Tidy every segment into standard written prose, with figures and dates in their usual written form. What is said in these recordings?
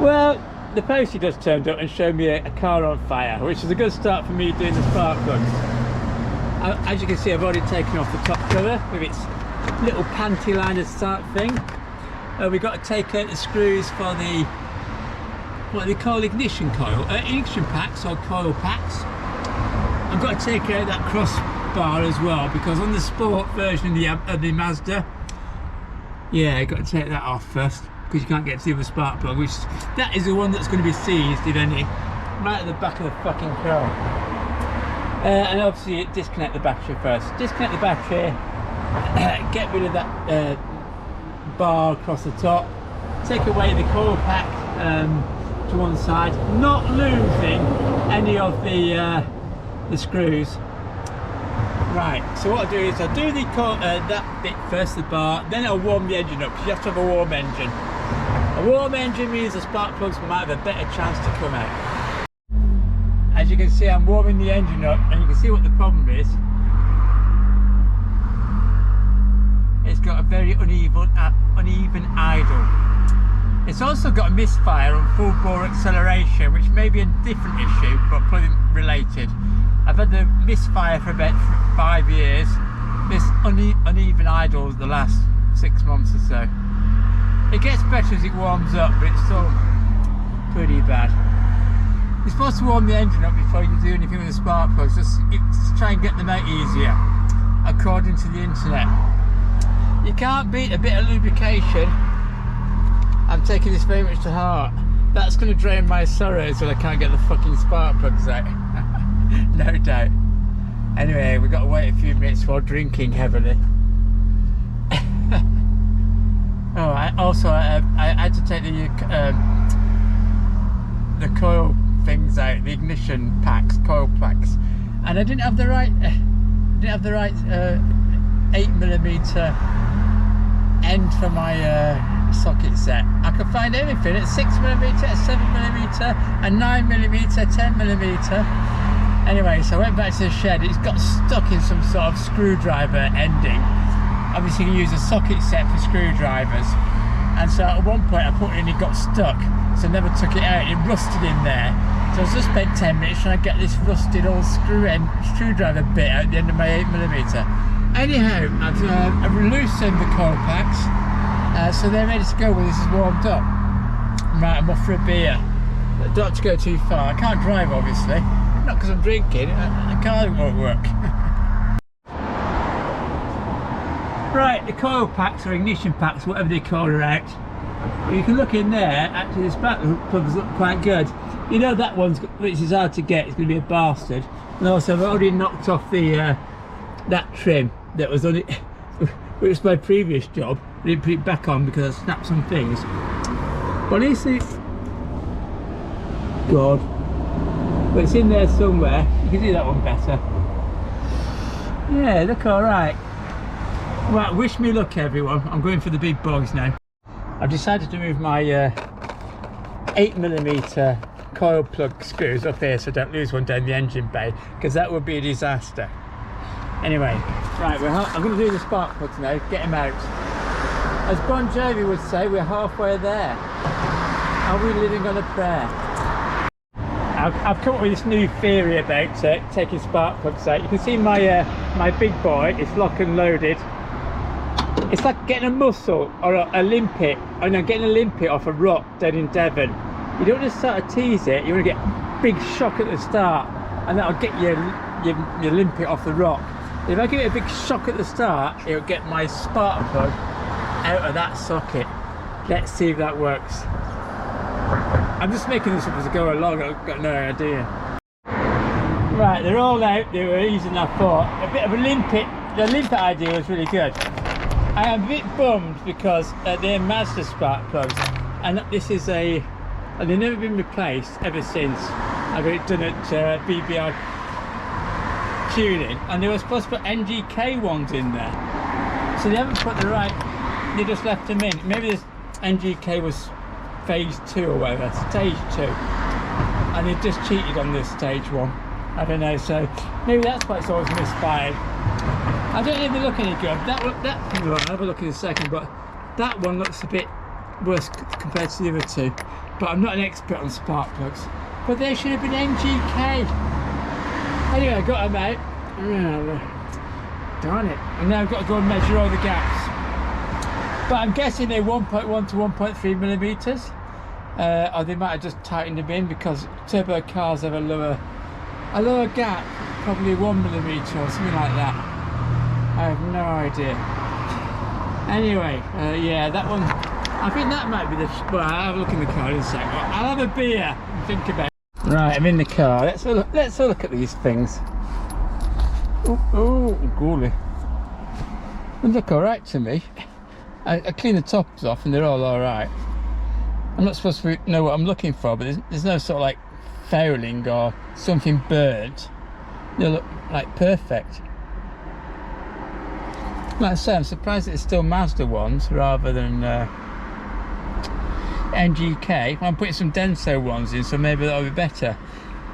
Well, the postie just turned up and showed me a car on fire, which is a good start for me doing the spark plugs. As you can see, I've already taken off the top cover with its little panty liner start thing. We've got to take out the screws for the, what they call ignition coil, ignition packs or coil packs. I've got to take out that crossbar as well, because on the sport version of the Mazda, yeah, I've got to take that off first, because you can't get to the other spark plug, which that is the one that's going to be seized, if any, right at the back of the fucking car. And obviously disconnect the battery first. Disconnect the battery, get rid of that bar across the top, take away the coil pack to one side, not losing any of the screws. Right, so what I'll do is I'll do the that bit first, the bar, then I'll warm the engine up, because you have to have a warm engine. A warm engine means the spark plugs might have a better chance to come out. As you can see, I'm warming the engine up, and you can see what the problem is. It's got a very uneven idle. It's also got a misfire on full bore acceleration, which may be a different issue, but probably related. I've had the misfire for about 5 years. This uneven idle the last 6 months or so. It gets better as it warms up, but it's still pretty bad. You're supposed to warm the engine up before you do anything with the spark plugs, just to try and get them out easier, according to the internet. You can't beat a bit of lubrication. I'm taking this very much to heart. That's going to drain my sorrows when I can't get the fucking spark plugs out. No doubt. Anyway, we've got to wait a few minutes while drinking heavily. Oh, I had to take the coil things out, the ignition packs, coil packs, and I didn't have the right 8mm end for my socket set. I could find everything at 6mm, a 7mm, a 9mm, 10mm. Anyway, so I went back to the shed. It's got stuck in some sort of screwdriver ending. Obviously you can use a socket set for screwdrivers, and so at one point I put it in, it got stuck, so I never took it out. It rusted in there, so I just spent 10 minutes trying to get this rusted old screwdriver bit out the end of my 8mm. Anyhow, I've loosened the coil packs, so they're ready to go when this is warmed up. Right, I'm off for a beer. Don't have to go too far. I can't drive, obviously, not because I'm drinking. The car won't work. Right, the coil packs or ignition packs, whatever they call it out. You can look in there, actually the spark plugs look quite good. You know that one's, which is hard to get, it's going to be a bastard. And also I've already knocked off the that trim that was on it, which was my previous job. I didn't put it back on because I snapped some things. But at least God. But it's in there somewhere. You can see that one better. Yeah, look alright. Right, wish me luck everyone. I'm going for the big bogs now. I've decided to move my 8mm coil plug screws up here so I don't lose one down the engine bay, because that would be a disaster. Anyway, right, I'm going to do the spark plugs now, get them out. As Bon Jovi would say, we're halfway there. Are we living on a prayer? I've come up with this new theory about taking spark plugs out. You can see my my big boy, it's lock and loaded. It's like getting a mussel or a limpet, or no, getting a limpet off a rock down in Devon. You don't just sort of tease it, you want to get a big shock at the start, and that'll get your limpet off the rock. If I give it a big shock at the start, it'll get my spark plug out of that socket. Let's see if that works. I'm just making this up as I go along, I've got no idea. Right, they're all out, they were easier than I thought. A bit of a limpet, the limpet idea was really good. I am a bit bummed because they're Mazda spark plugs, and this is and they've never been replaced ever since I got it done at BBR tuning, and they were supposed to put NGK ones in there, so they haven't put the right, they just left them in. Maybe this NGK was phase 2 or whatever, stage 2, and they just cheated on this stage 1. I don't know, so maybe that's why it's always misfired. I don't know if they look any good. I'll have a look in a second, but that one looks a bit worse compared to the other two. But I'm not an expert on spark plugs. But they should have been NGK. Anyway, I got them out. Darn it. And now I've got to go and measure all the gaps. But I'm guessing they're 1.1 to 1.3 millimeters. Or they might have just tightened them in because turbo cars have a lower gap, probably 1 millimeter or something like that. I have no idea. Anyway, yeah, that one, I think that might be the, well, I'll have a look in the car in a sec. I'll have a beer and think about it. Right, I'm in the car. Let's have a look at these things. Oh, golly. They look alright to me. I cleaned the tops off and they're all alright. I'm not supposed to know what I'm looking for, but there's no sort of like fouling or something burnt. They look like perfect. Like I say, I'm surprised it's still Mazda ones rather than NGK. I'm putting some Denso ones in, so maybe that'll be better.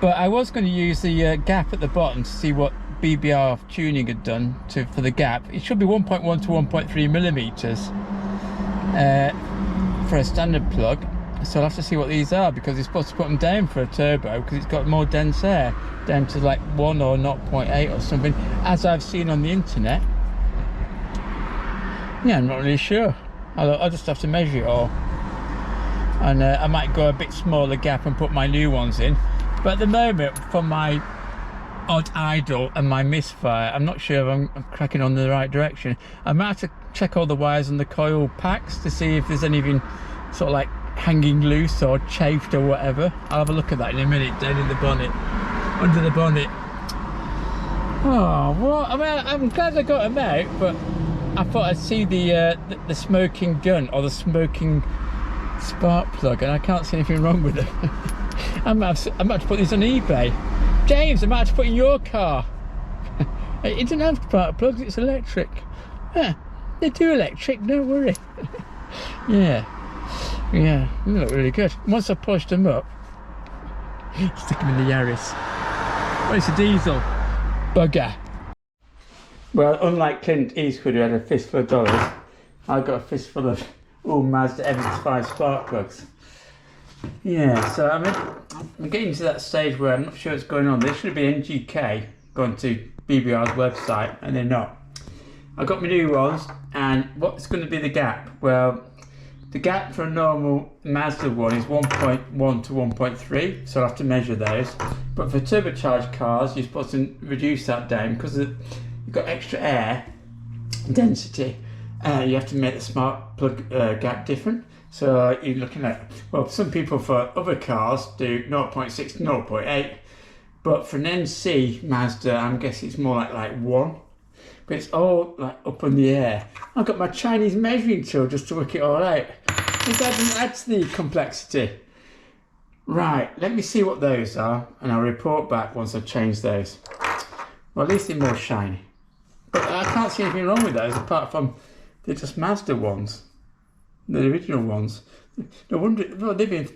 But I was going to use the gap at the bottom to see what BBR tuning had done for the gap. It should be 1.1 to 1.3 millimeters for a standard plug. So I'll have to see what these are, because you're supposed to put them down for a turbo because it's got more dense air, down to like 1 or 0.8 or something, as I've seen on the internet. Yeah, I'm not really sure. I'll just have to measure it all. And I might go a bit smaller gap and put my new ones in. But at the moment, for my odd idle and my misfire, I'm not sure if I'm cracking on the right direction. I might have to check all the wires on the coil packs to see if there's anything sort of like hanging loose or chafed or whatever. I'll have a look at that in a minute, down in the bonnet, under the bonnet. Oh, well, I mean, I'm glad I got them out, but I thought I'd see the smoking gun or the smoking spark plug, and I can't see anything wrong with it. I might have to put these on eBay. James, I might have to put in your car. It doesn't have spark plugs, it's electric. Yeah, they do electric, don't worry. Yeah, they look really good. Once I polished them up, stick them in the Yaris. Well, it's a diesel. Bugger. Well, unlike Clint Eastwood, who had a fistful of dollars, I've got a fistful of Mazda MX5 spark plugs. Yeah, so I mean, I'm getting to that stage where I'm not sure what's going on. There should be NGK going to BBR's website, and they're not. I've got my new ones, and what's going to be the gap? Well, the gap for a normal Mazda one is 1.1 to 1.3, so I'll have to measure those. But for turbocharged cars, you're supposed to reduce that down because you've got extra air density. You have to make the spark plug gap different. So you're looking at, well, some people for other cars do 0.6 to 0.8, but for an NC Mazda, I'm guessing it's more like 1. But it's all like up in the air. I've got my Chinese measuring tool just to work it all out. It doesn't add to the complexity. Right, let me see what those are, and I'll report back once I've changed those. Well, at least they're more shiny. But I can't see anything wrong with those, apart from they're just Mazda ones. The original ones. No wonder, well, they've been,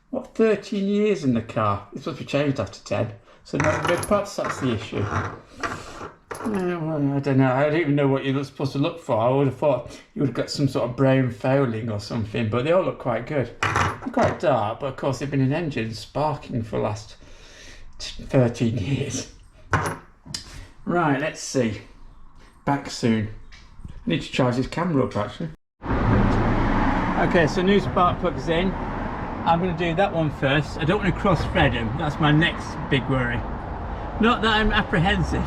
what, 13 years in the car. It's supposed to be changed after 10. So no, perhaps that's the issue. Well, I don't know. I don't even know what you're supposed to look for. I would have thought you would have got some sort of brown fouling or something, but they all look quite good. They're quite dark, but of course they've been in engines sparking for the last 13 years. Right, let's see. Back soon. I need to charge this camera up actually. Okay, so new spark plugs in. I'm going to do that one first. I don't want to cross thread them. That's my next big worry. Not that I'm apprehensive.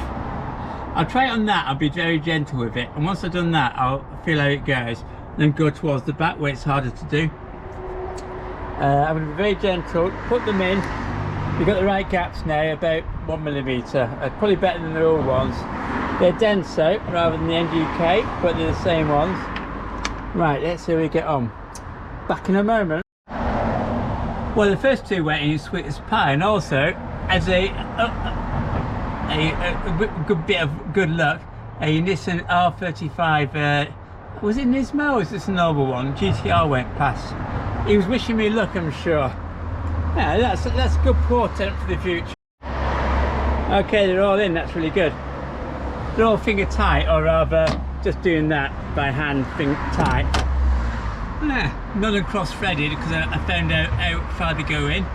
I'll try it on that. I'll be very gentle with it, and once I've done that, I'll feel how it goes, then go towards the back where it's harder to do. I'm going to be very gentle. Put them in. You've got the right gaps now, about 1 millimeter. Probably better than the old ones. They're Denso rather than the NGK, but they're the same ones. Right, let's see how we get on. Back in a moment. Well, the first two went in sweet as pie, and also as a good bit of good luck, a Nissan R35, was it Nismo or was this a normal one? GTR went past. He was wishing me luck, I'm sure. Yeah, that's good portent for the future. Okay, they're all in, that's really good. They're all finger tight, or rather just doing that by hand, finger tight. none are cross-threaded because I found out how far they go in,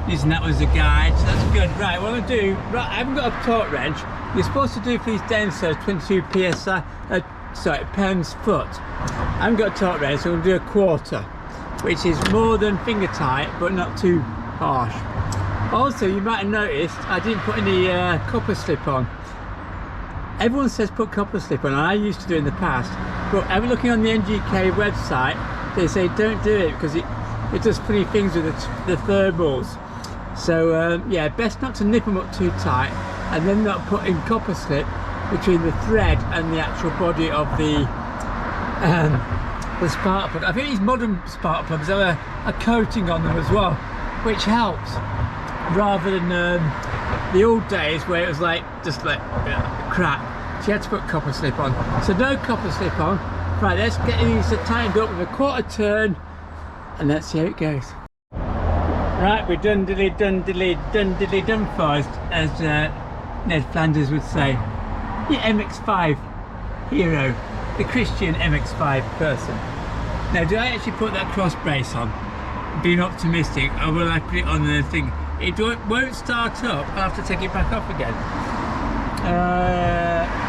using that as a guide, so that's good. Right, what I'm going to do, right, I haven't got a torque wrench. You're supposed to do for these downstairs 22 psi, pounds foot. I haven't got a torque wrench, so I'm going to do a quarter, which is more than finger tight, but not too harsh. Also, you might have noticed I didn't put any copper slip on. Everyone says put copper slip on, and I used to do it in the past, but I'm looking on the NGK website, they say don't do it because it does funny things with the thermals. So yeah, best not to nip them up too tight, and then not put in copper slip between the thread and the actual body of the spark plug. I think these modern spark plugs have a coating on them as well, which helps, rather than the old days where it was like just like crap. So you had to put copper slip on. So no copper slip on. Right, let's get these tightened up with a quarter turn, and let's see how it goes. Right, we're done for, as Ned Flanders would say. The MX5 hero, the Christian MX5 person. Now, do I actually put that cross brace on, being optimistic, or will I put it on the thing? It won't start up. I'll have to take it back off again.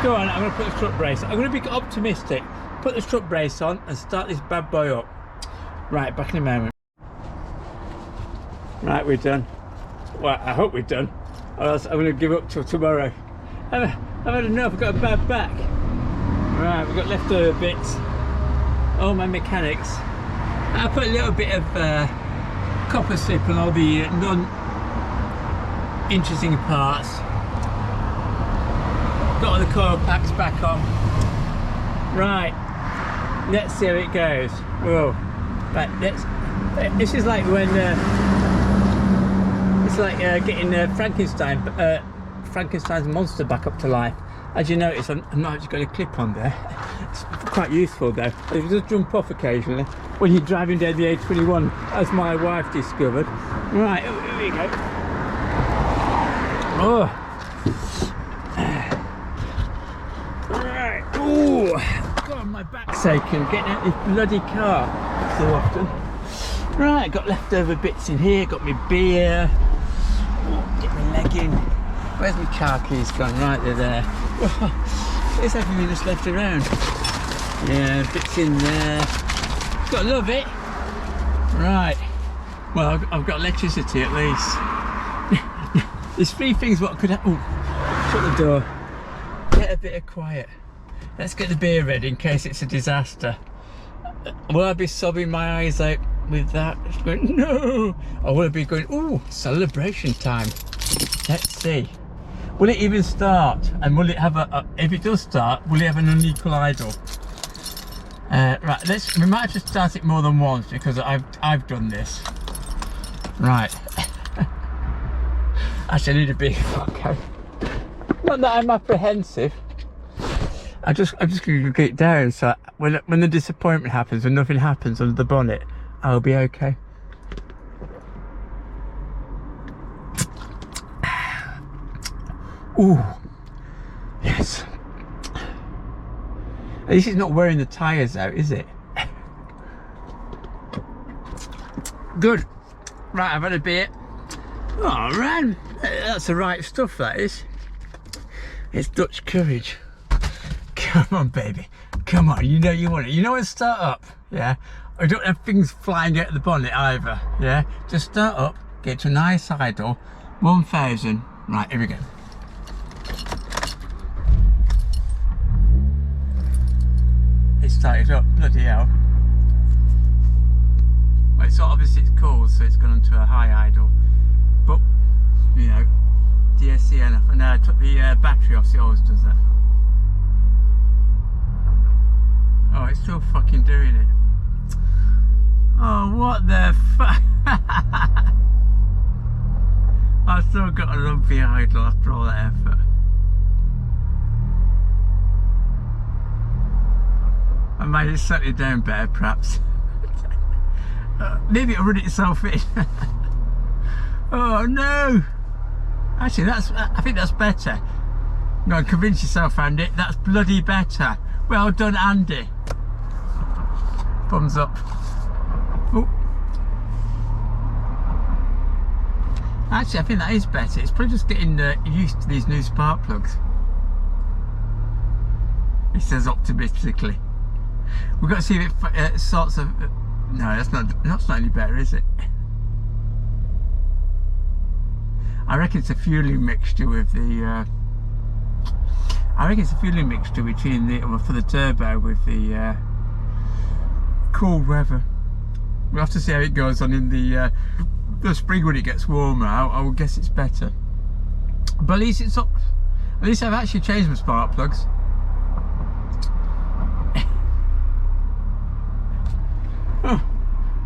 Go on, I'm going to put the strut brace on. I'm going to be optimistic. Put the strut brace on and start this bad boy up. Right, back in a moment. Right, we're done. Well, I hope we're done, or else I'm going to give up till tomorrow. I've had enough. I've got a bad back. Right, we've got leftover bits. All my mechanics. I put a little bit of copper slip on all the non-interesting parts. Got all the coil packs back on. Right, let's see how it goes. Whoa. Right, this is like when it's like getting Frankenstein's monster back up to life. As you notice, I'm not actually got a clip on there. It's quite useful though. It does jump off occasionally when you're driving down the A21, as my wife discovered. Right, here we go. Oh. Right. Oh, God, my back's aching getting out this bloody car so often. Right, got leftover bits in here. Got my beer. Oh, get my leg in. Where's my car keys gone? Right, they're there. There's everything that's left around. Yeah, bits in there. Gotta love it. Right. Well, I've got electricity at least. There's three things what could happen. Oh, shut the door. Get a bit of quiet. Let's get the beer ready in case it's a disaster. Will I be sobbing my eyes out with that? Going, no. Or will I be going, ooh, celebration time? Let's see. Will it even start? And will it have if it does start, will it have an unequal idle? Right, we might have to start it more than once because I've done this. Right. Actually, I need a big okay. Not that I'm apprehensive. I'm just gonna get it down so when the disappointment happens, when nothing happens under the bonnet, I'll be okay. Ooh, yes. This is not wearing the tyres out, is it? Good. Right, I've had a beer. Oh man, that's the right stuff, that is. It's Dutch courage. Come on, baby. Come on, you know you want it. You know when to start up, yeah? I don't have things flying out of the bonnet either, yeah? Just start up, get to a nice idle, 1,000. Right, here we go. It started up, bloody hell. Well, it's obviously it's cold, so it's gone onto a high idle. But, you know, DSCN, and I took the battery off, so it always does that. Oh, it's still fucking doing it. Oh, what the fuck? I've still got a lumpy idle after all that effort. I might have set it down better, perhaps. Maybe it'll run itself in. Oh no! Actually, I think that's better. No, convince yourself, Andy. That's bloody better. Well done, Andy. Thumbs up. Actually, I think that is better. It's probably just getting used to these new spark plugs. He says optimistically. We've got to see if it sorts of... no, that's not any better, is it? I reckon it's a fueling mixture with the... I reckon it's a fueling mixture between the... for the turbo with the cold weather. We'll have to see how it goes on in the spring when it gets warmer. I would guess it's better. But at least it's up. At least I've actually changed my spark plugs. Oh,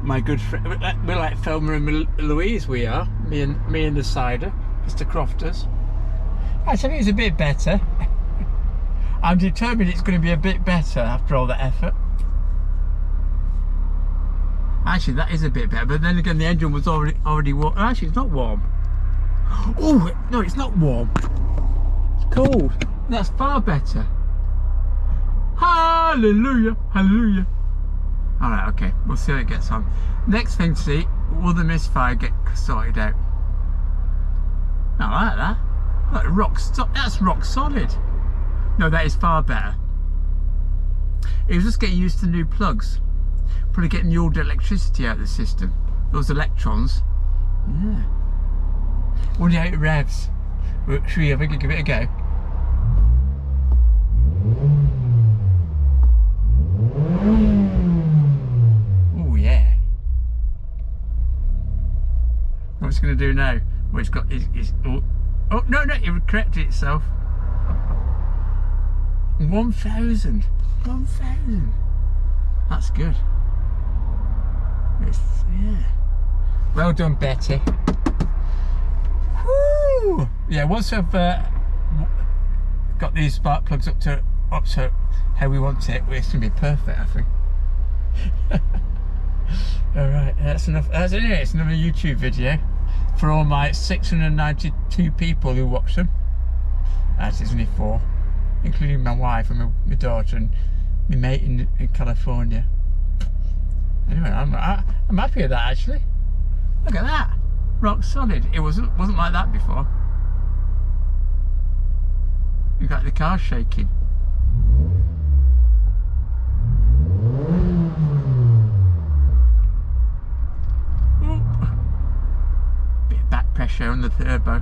my good friend. We're like Thelma and Louise, we are. Me and the cider, Mr. Crofters. Actually, I think it's a bit better. I'm determined it's going to be a bit better after all the effort. Actually, that is a bit better, but then again, the engine was already warm. Actually, it's not warm. Oh no, it's not warm. It's cold. That's far better. Hallelujah, hallelujah. All right, okay. We'll see how it gets on. Next thing to see, will the misfire get sorted out? I like that. That's rock solid. No, that is far better. It was just getting used to new plugs. Probably getting the old electricity out of the system. Those electrons. Yeah. Wonder how it revs. Should we ever give it a go? Oh yeah. What's it going to do now? Well, it's got. Oh no, it corrected itself. 1,000. 1,000. That's good. Yeah. Well done, Betty. Woo! Yeah, once I've got these spark plugs up to how we want it, it's gonna be perfect, I think. All right, that's enough. That's it. It's another YouTube video for all my 692 people who watch them. Actually, it's only 4, including my wife and my daughter and my mate in California. Anyway, I'm happy with that actually. Look at that, rock solid. It wasn't like that before. You got the car shaking. Ooh. Bit of back pressure on the turbo.